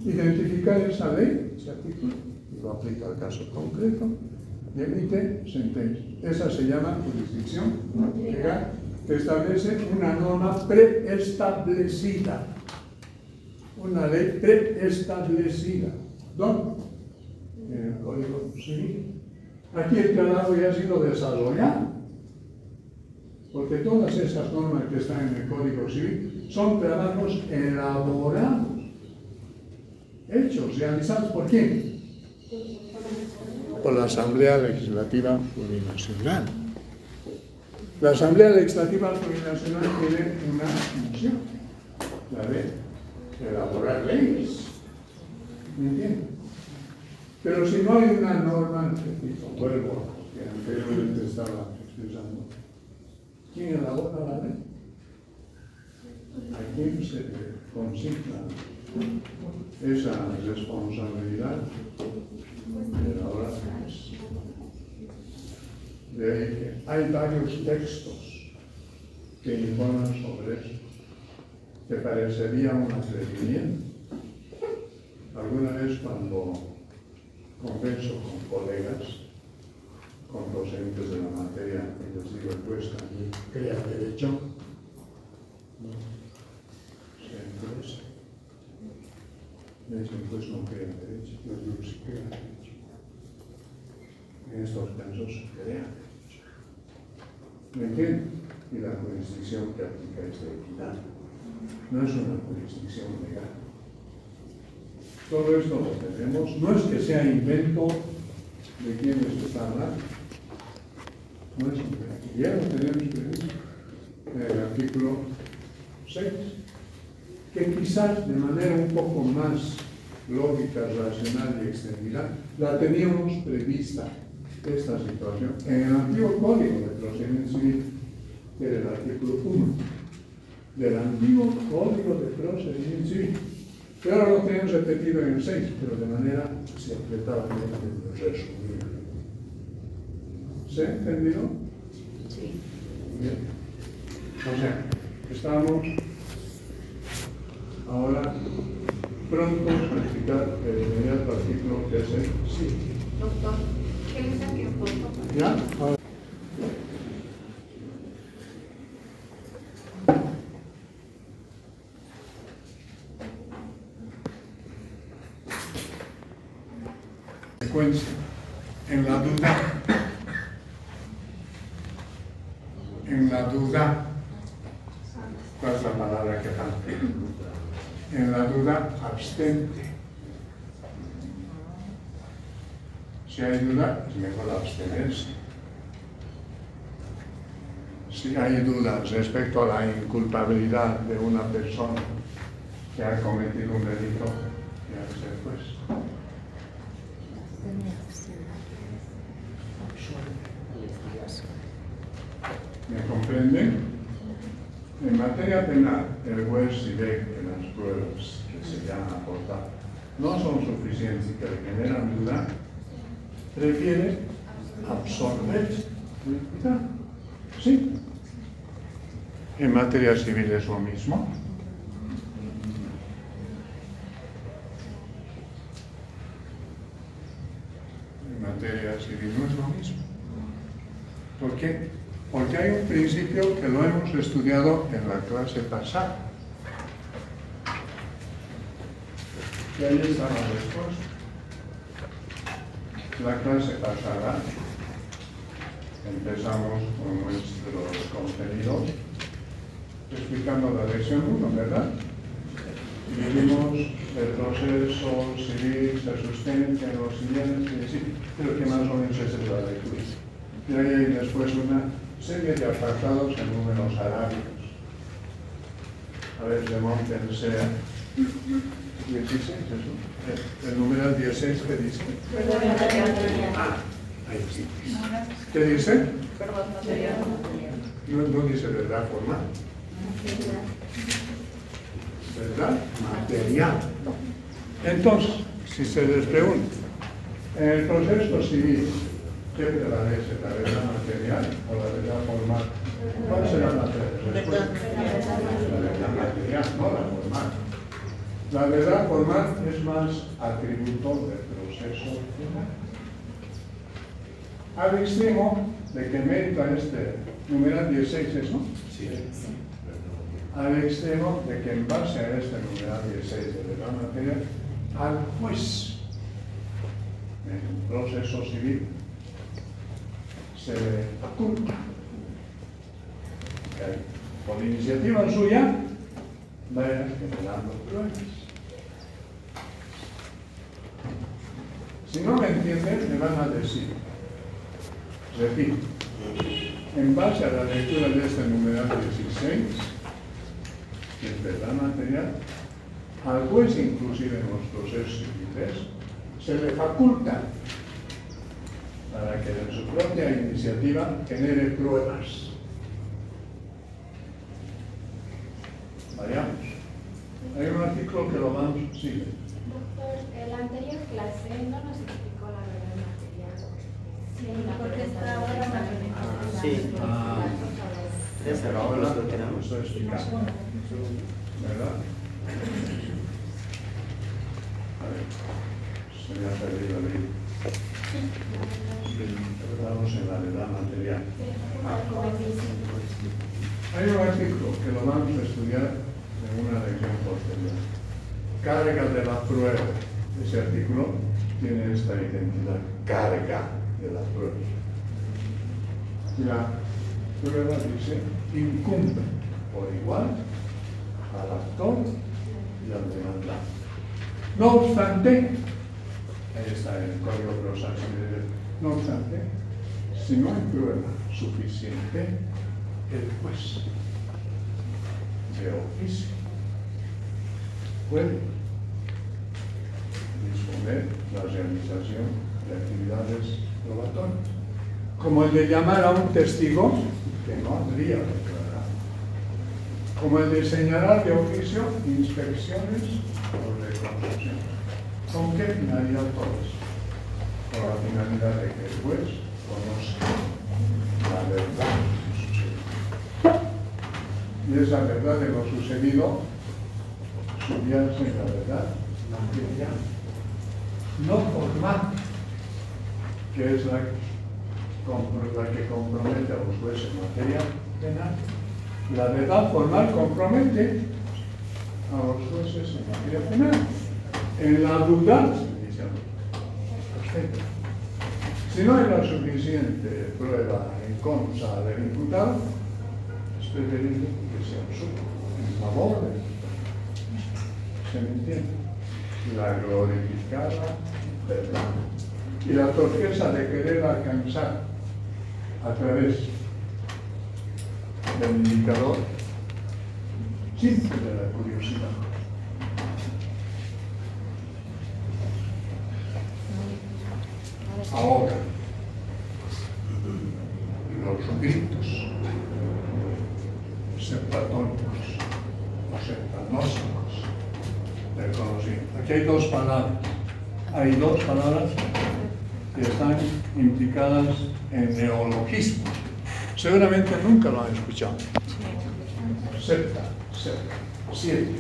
Identificar esa ley, ese artículo, y lo aplica al caso concreto y emite sentencia. Esa se llama jurisdicción legal, que establece una norma preestablecida, una ley preestablecida. ¿Dónde? En el Código Civil. Aquí el trabajo ya ha sido desarrollado, porque todas esas normas que están en el Código Civil son trabajos elaborados, hechos, realizados ¿por quién? Por la Asamblea Legislativa Plurinacional. La Asamblea Legislativa Plurinacional tiene una función, la de elaborar leyes. ¿Me entiendes? Pero si no hay una norma, vuelvo a lo que anteriormente estaba expresando, ¿quién elabora la ley? ¿A quién se le consigna esa responsabilidad de elaborar leyes? De ahí que hay varios textos que informan sobre eso, que parecería un atrevimiento. Alguna vez cuando converso con colegas, con docentes de la materia, y les digo, pues también crea derecho, ¿no? Entonces, me dicen, pues no crea derecho, yo digo, sí crea derecho. En estos casos se crea derecho. ¿Me entienden? Y la jurisdicción que aplica es de equidad, no es una jurisdicción legal. Todo esto lo tenemos, no es que sea invento de quienes están mal, no es invento, ya lo tenemos previsto en el artículo 6, que quizás de manera un poco más lógica, racional y extendida, la teníamos prevista esta situación en el antiguo Código de Procedimiento Civil, que era el artículo 1 del antiguo Código de Procedimiento Civil. Pero ahora lo tenemos repetido en el 6, pero de manera se apretadamente resumida. ¿Se ha entendido? Sí. Bien. O sea, estamos ahora prontos a explicar el inmediato artículo que es el sí. Doctor, ¿qué le saqué foto? ¿Ya? Ahora. Secuencia. En la duda, ¿cuál es la palabra que falta? En la duda, abstente. Si hay duda, es mejor abstenerse. Si hay dudas respecto a la inculpabilidad de una persona que ha cometido un delito, ya sé, pues. ¿Me comprenden? En materia penal, el juez, si ve que las pruebas que se le han aportado no son suficientes y que le generan duda, prefiere absorber. ¿Sí? En materia civil es lo mismo. En materia civil no es lo mismo. ¿Por qué? Porque hay un principio que lo hemos estudiado en la clase pasada. Y ahí está la respuesta. La clase pasada empezamos con nuestros contenidos explicando la lección 1, ¿verdad? Y vimos el proceso civil se sustenta en los siguientes, sí, creo que más o menos esa es la lectura. Y ahí hay después una serie de apartados en números arábicos. A ver, remóntense a 16, eso. El número 16, ¿qué dice? Ah, ahí sí. ¿Qué dice? No dice verdad formal. ¿Verdad? Material. Entonces, si se les pregunta, en el proceso civil, ¿qué prevalece? ¿La verdad material o la verdad formal? ¿Cuál será la respuesta? La verdad material, no la formal. La verdad formal es más atributo del proceso penal. Al extremo de que mérita este numeral 16, ¿es, no? Sí. Al extremo de que en base a este numeral 16 de verdad material, al juez en un proceso civil se le faculta que por iniciativa suya vaya generando pruebas. Si no me entienden, me van a decir, repito, en base a la lectura de este numeral 16, que es verdad material, al juez, inclusive en los procesos civiles, se le faculta para que en su propia iniciativa genere pruebas. Vayamos. Hay un artículo que lo vamos, sigue. Doctor, en la anterior clase no nos explicó la verdad material. Sí, porque está ahora más Sí. Pero ahora lo estoy explicando. ¿Verdad? A ver, se me ha perdido el libro. Estamos en la verdad material. Sí. Hay un artículo que lo vamos a estudiar en una lección posterior. Carga de la prueba. Ese artículo tiene esta identidad. Carga de la prueba. Y la prueba dice, incumbe por igual al actor y al demandante. No obstante, ahí está el código de los acciones. No obstante, si no hay prueba suficiente, el juez de oficio puede disponer la realización de actividades probatorias, como el de llamar a un testigo que no habría declarado, como el de señalar de oficio inspecciones o reconstrucciones. ¿Con qué finalidad todo eso? Con la finalidad de que el juez conozca la verdad de lo sucedido. Y esa verdad de lo sucedido subyace en la verdad material, no formal, que es la que compromete a los jueces en materia penal. La verdad formal compromete a los jueces en materia penal. En la duda, si no hay la suficiente prueba en contra del imputado, es preferible que se absuelva en favor del imputado. ¿Se me entiende? La glorificada verdad y la torpeza de querer alcanzar a través del indicador simple de la curiosidad. Ahora, los gritos septatónicos o septanósicos del conocimiento. Aquí hay dos palabras. Hay dos palabras que están implicadas en neologismo. Seguramente nunca lo han escuchado. Septa, siete.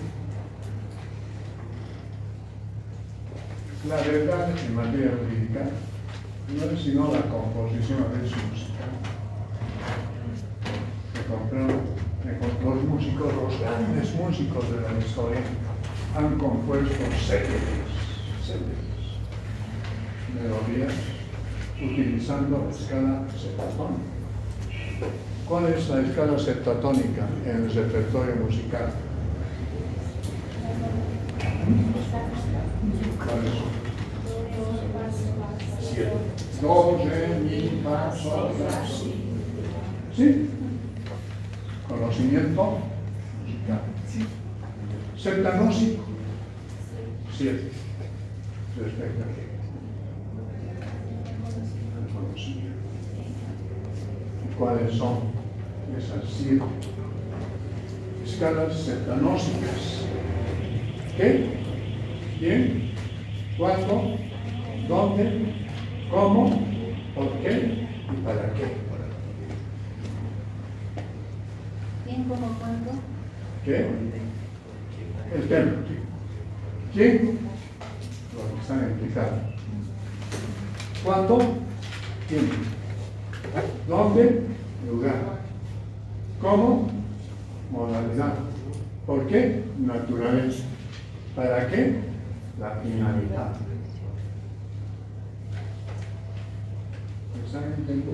La verdad en materia jurídica no es sino la composición a veces musical. Los músicos, los grandes músicos de la historia, han compuesto célebres melodías utilizando la escala septatónica. ¿Cuál es la escala septatónica en el repertorio musical? ¿Cuál es? Do, re, mi, fa, sol, la, si. ¿Sí? Conocimiento musical. Septanósico. 7. Respecto a qué. El conocimiento. ¿Y cuáles son esas 7 escalas septanósicas? ¿Qué? ¿Quién? ¿Cuándo? ¿Dónde? ¿Cómo? ¿Por qué? ¿Y para qué? ¿Quién, cómo, cuándo? ¿Qué? El tema. ¿Quién? Los que están implicados. ¿Cuándo? ¿Quién? ¿Dónde? Lugar. ¿Cómo? Modalidad. ¿Por qué? Naturaleza. ¿Para qué? La finalidad. ¿Están entendiendo?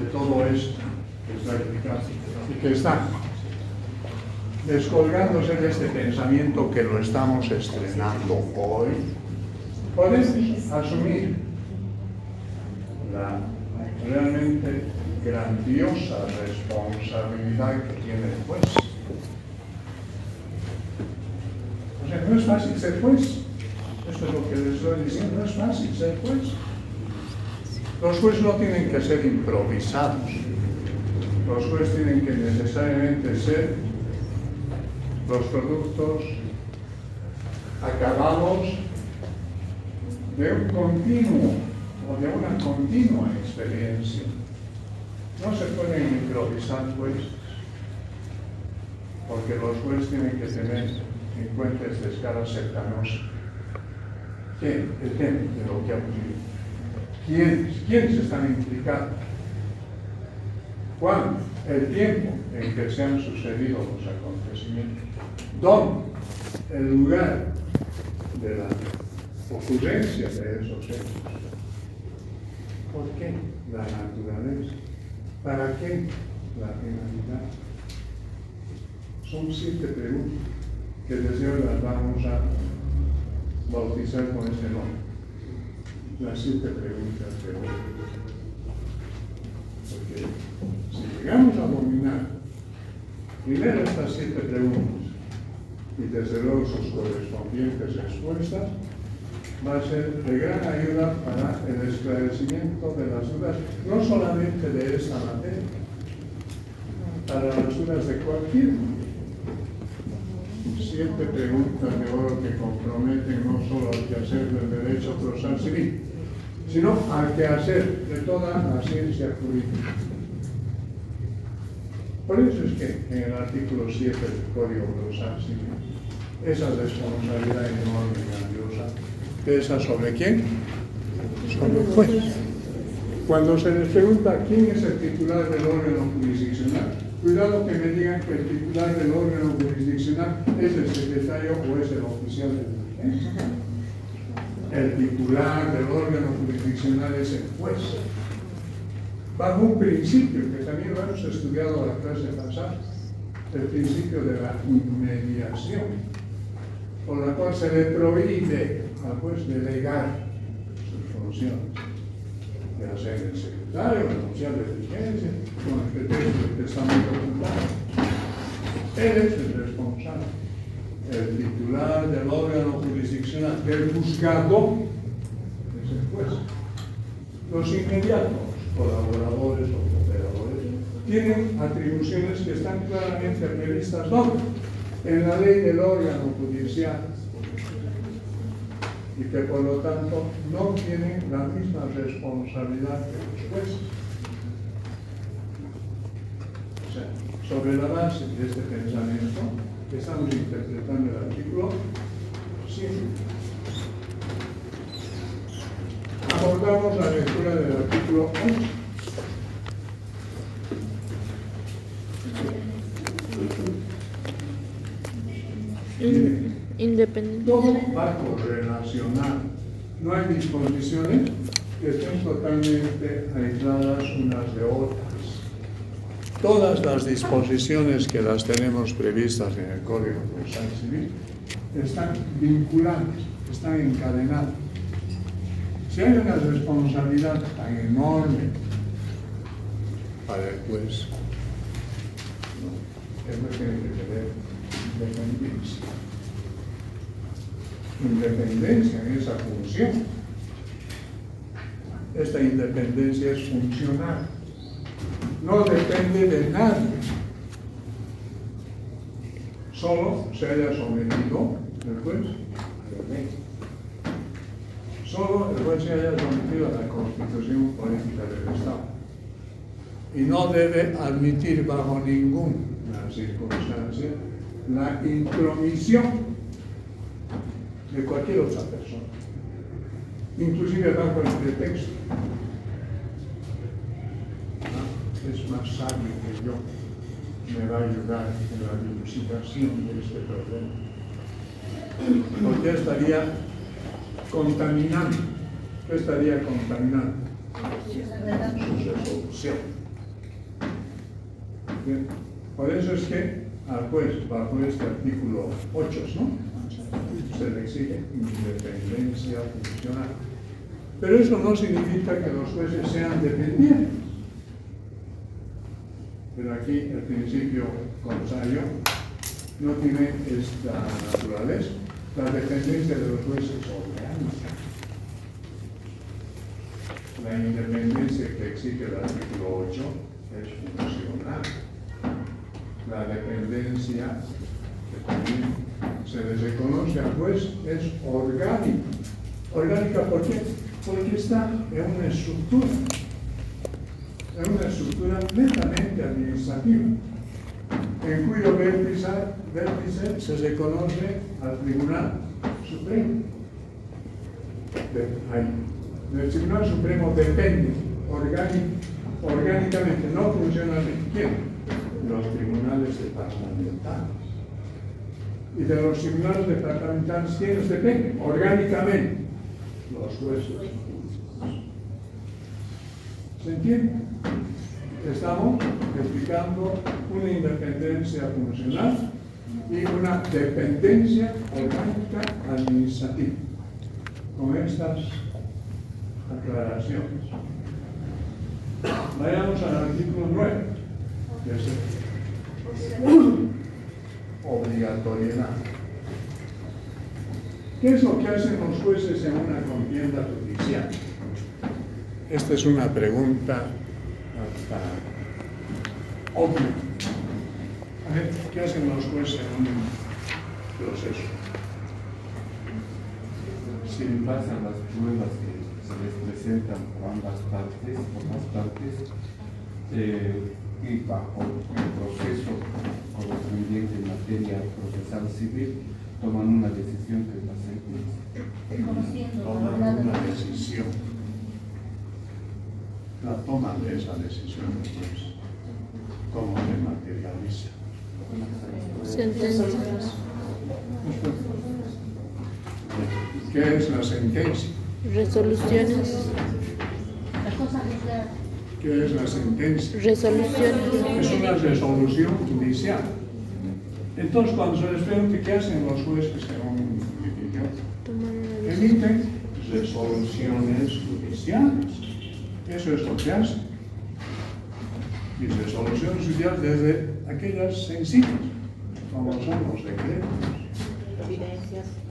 De todo esto que está explicado y que está descolgándose de este pensamiento que lo estamos estrenando hoy, podemos asumir la realmente grandiosa responsabilidad que tiene el juez. O sea, no es fácil ser juez. Esto es lo que les estoy diciendo, no es fácil ser juez. Los jueces no tienen que ser improvisados. Los jueces tienen que necesariamente ser los productos acabados de un continuo o de una continua experiencia. No se pueden improvisar jueces, porque los jueces tienen que tener en cuenta esta escala septanósica. ¿Qué? Ejemplo de lo que ha ocurrido. ¿Quiénes están implicados? ¿Cuándo? El tiempo en que se han sucedido los acontecimientos. ¿Dónde? El lugar de la ocurrencia de esos hechos. ¿Por qué? La naturaleza. ¿Para qué? La finalidad. Son 7 preguntas que desde hoy las vamos a bautizar con este nombre. Las 7 preguntas de hoy. Porque si llegamos a dominar primero estas 7 preguntas y desde luego sus correspondientes respuestas, va a ser de gran ayuda para el esclarecimiento de las dudas, no solamente de esta materia, para las dudas de cualquier materia. 7 preguntas de oro que comprometen no solo al quehacer del derecho procesal civil, sino al quehacer de toda la ciencia jurídica. Por eso es que en el artículo 7 del Código Procesal Civil, esa responsabilidad enorme y grandiosa pesa ¿sobre quién? Sobre el juez. Cuando se les pregunta quién es el titular del órgano jurisdiccional, cuidado que me digan que el titular del órgano jurisdiccional es el secretario o es el oficial del juez. El titular del órgano jurisdiccional es el juez. Bajo un principio que también lo hemos estudiado en la clase pasada, el principio de la inmediación, por la cual se le prohíbe al juez delegar sus funciones, ya sea el secretario, el oficial de diligencia, con el pretexto de que está muy ocupado. Él es el responsable, el titular del órgano jurisdiccional, del juzgado, es el juez. Los inmediatos, colaboradores o cooperadores, tienen atribuciones que están claramente previstas ¿dónde? En la ley del órgano judicial, y que por lo tanto no tienen la misma responsabilidad que los jueces. O sea, sobre la base de este pensamiento, estamos interpretando el artículo 7. Abordamos la lectura del artículo 11. Independiente. Todo va correlacionado. No hay disposiciones que estén totalmente aisladas unas de otras. Todas las disposiciones que las tenemos previstas en el Código Procesal Civil están vinculadas, están encadenadas. Si hay una responsabilidad tan enorme para el juez, eso tiene que tener independencia. Independencia en esa función. Esta independencia es funcional. No depende de nadie. Solo se haya sometido el juez a la ley. Solo el juez se haya sometido a la Constitución Política del Estado. Y no debe admitir bajo ninguna circunstancia la intromisión de cualquier otra persona, inclusive bajo el pretexto. Es más sabio que yo, me va a ayudar en la dilucidación de este problema, porque estaría contaminando. ¿Qué estaría contaminando? Su resolución. Bien. Por eso es que al juez, bajo este artículo 8, ¿no?, se le exige independencia funcional. Pero eso no significa que los jueces sean dependientes. Pero aquí el principio contrario no tiene esta naturaleza. La dependencia de los jueces es orgánica. La independencia que exige el artículo 8 es funcional. La dependencia que también se les reconoce al juez es orgánica. ¿Orgánica por qué? Porque está en una estructura netamente administrativa, en cuyo vértice se reconoce al Tribunal Supremo. del Tribunal Supremo depende orgánicamente, no funcionalmente. ¿Quién? Los tribunales departamentales. Y de los tribunales departamentales, ¿quiénes dependen? Orgánicamente, los jueces. ¿Se entiende? Estamos explicando una independencia funcional y una dependencia orgánica administrativa. Con estas aclaraciones. Vayamos al artículo 9, que es obligatoriedad. ¿Qué es lo que hacen los jueces en una contienda judicial? Esta es una pregunta obvia. A ver, ¿qué hacen los jueces en un proceso? Se basan las pruebas que se les presentan por ambas partes, y bajo el proceso correspondiente en materia procesal civil, toman una decisión que es la sentencia. Toman una decisión. La toman de esa decisión después. ¿Cómo se materializa? Sentencias. ¿Qué es la sentencia? Resoluciones. ¿Qué es la sentencia? Resoluciones. Es una resolución judicial. Entonces, cuando se les pregunta qué hacen los jueces en un litigio, emiten resoluciones judiciales. Eso es lo que hacen. Y resoluciones judiciales desde aquellas sencillas, como son los decretos,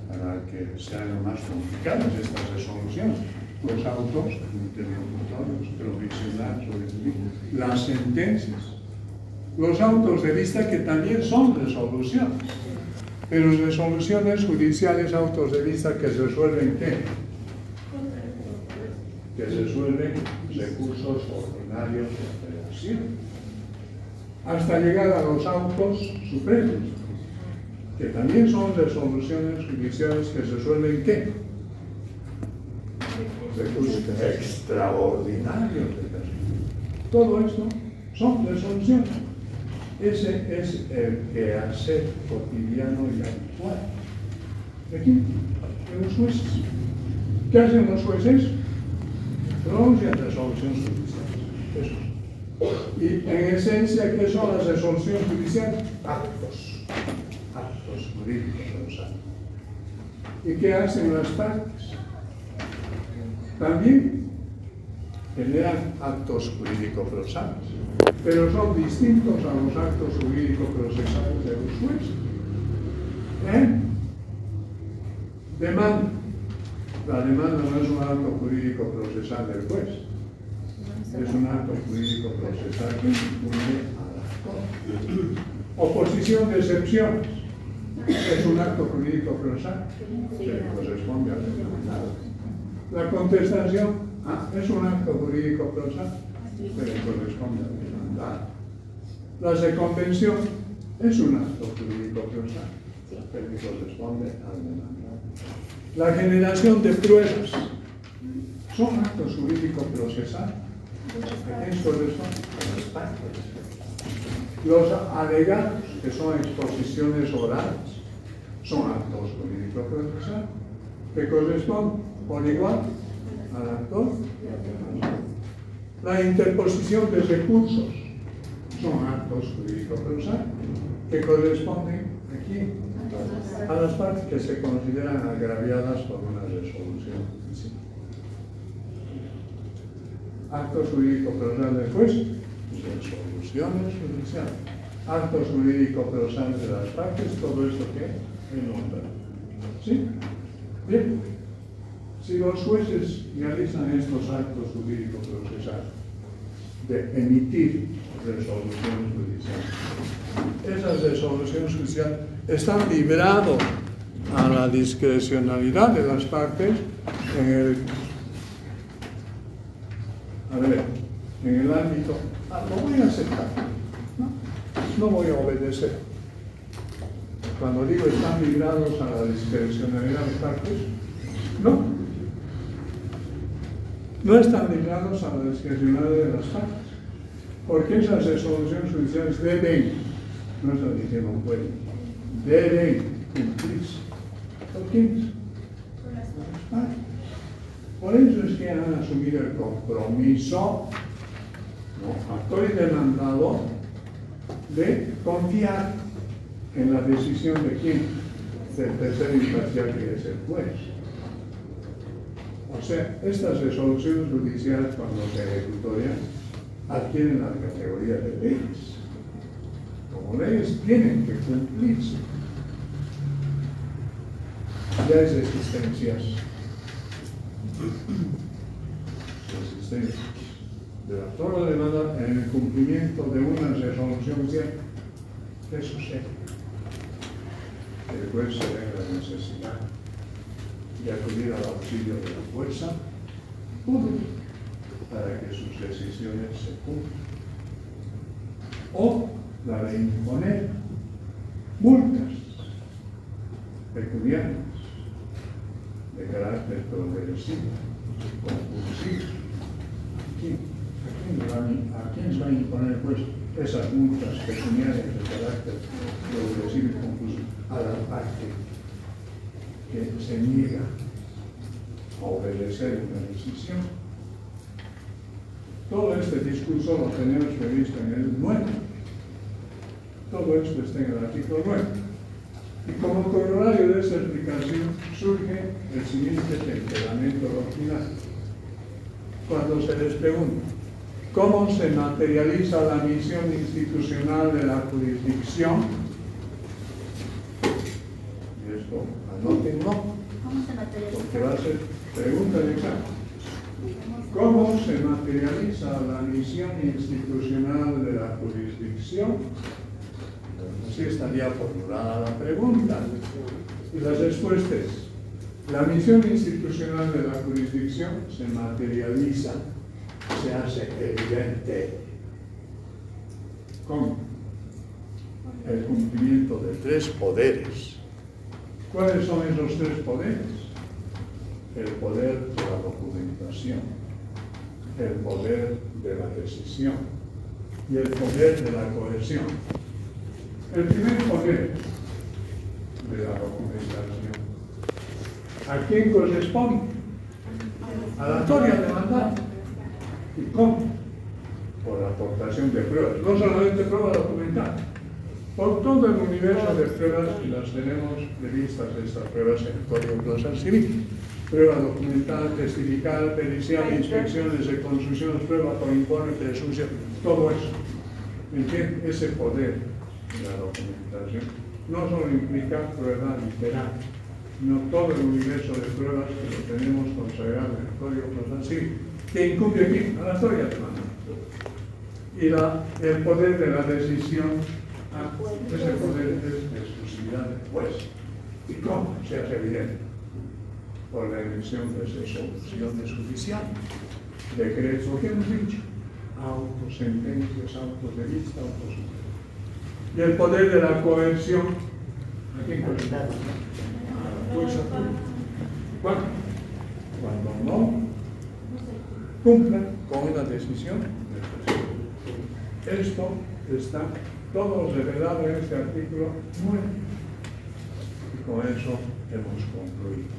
para que sean más complicadas estas resoluciones. Los autos interlocutorios, provisionales, las sentencias, los autos de vista que también son resoluciones, pero resoluciones judiciales, autos de vista que resuelven ¿qué? Que resuelven recursos ordinarios de apelación, hasta llegar a los autos supremos, que también son resoluciones judiciales que resuelven ¿qué? Recursos extraordinarios de personas. Todo esto son resoluciones. Ese es el quehacer cotidiano y habitual. Aquí, en los jueces. ¿Qué hacen los jueces? Pronuncian resoluciones judiciales. Eso. Y en esencia, ¿qué son las resoluciones judiciales? Actos jurídicos. ¿Y qué hacen las partes? También generan actos jurídico-procesales, pero son distintos a los actos jurídico-procesales de los jueces. Demanda. La demanda no es un acto jurídico-procesal del juez, es un acto jurídico-procesal que incumbe al actor. Oposición de excepciones es un acto jurídico-procesal que corresponde al demandado. La contestación es un acto jurídico-procesal que corresponde al demandado. La circunvención es un acto jurídico-procesal que corresponde al demandado. La generación de pruebas son actos jurídico-procesales. ¿A quién corresponde? A las partes. Los alegatos, que son exposiciones orales, son actos jurídico-procesales que corresponden por igual al actor. La interposición de recursos son actos jurídico-procesales que corresponden aquí a las partes que se consideran agraviadas por una resolución judicial. Actos jurídico-procesales del juez, resoluciones judiciales. Actos jurídico-procesales de las partes, todo esto que es nombrado. ¿Sí? Bien. Si los jueces realizan estos actos jurídico-procesales de emitir resoluciones judiciales, esas resoluciones judiciales están libradas a la discrecionalidad de las partes en el ámbito, lo voy a aceptar, no voy a obedecer. Cuando digo están librados a la discrecionalidad de las partes, no. no están ligados a la discrecionalidad de las partes, porque esas resoluciones judiciales deben, no estoy diciendo pueden, deben cumplirse. ¿Por quiénes? Por eso es que han asumido el compromiso, ¿no?, actor y demandado, de confiar en la decisión de quién, del tercer imparcial, que es el juez. O sea, estas resoluciones judiciales, cuando se ejecutorian, adquieren la categoría de leyes. Como leyes tienen que cumplirse. Ya es existencias de la forma de demanda en el cumplimiento de una resolución judicial. ¿Qué sucede? El juez se ve en la necesidad de acudir al auxilio de la fuerza pública para que sus decisiones se cumplan, o la de imponer multas pecuniarias de carácter progresivo, compulsivo. ¿A quién se va a imponer, pues, esas multas pecuniarias de carácter progresivo y compulsivo? A la parte que se niega a obedecer una decisión. Todo este discurso lo tenemos previsto en el 9. Todo esto está en el artículo 9. Y como corolario de esta explicación surge el siguiente temperamento doctrinal. Cuando se les pregunta cómo se materializa la misión institucional de la jurisdicción, y esto anótenlo, porque va a ser pregunta de examen. ¿Cómo se materializa la misión institucional de la jurisdicción? Así estaría formulada la pregunta. Y la respuesta es: la misión institucional de la jurisdicción se materializa, se hace evidente con el cumplimiento de 3 poderes. ¿Cuáles son esos 3 poderes? El poder de la documentación, el poder de la decisión y el poder de la coerción. El primer poder de la documentación, ¿a quién corresponde? A la autoridad demandada. ¿Y cómo? Por la aportación de pruebas, no solamente pruebas documentadas, por todo el universo de pruebas, y las tenemos previstas estas pruebas en el Código Procesal Civil. Prueba documental, testifical, pericial, inspecciones de construcción, prueba por informe, presunción, todo eso. ¿Entiende? Ese poder de la documentación no solo implica prueba literal, sino todo el universo de pruebas que lo tenemos consagrado en el Código Procesal Civil, que incumbe aquí a la autoridad demandada. Y el poder de la decisión, ese poder es de exclusividad del juez. ¿Y cómo? Se hace evidente por la emisión de resoluciones judiciales, decretos, lo que hemos dicho, autos, sentencias, autos de vista, autos. Y el poder de la coerción, ¿a quién corresponde? A la fuerza pública. ¿Cuándo? Cuando no cumplan con una decisión del presidente. Esto está todo revelado en este artículo 9. Y con eso hemos concluido.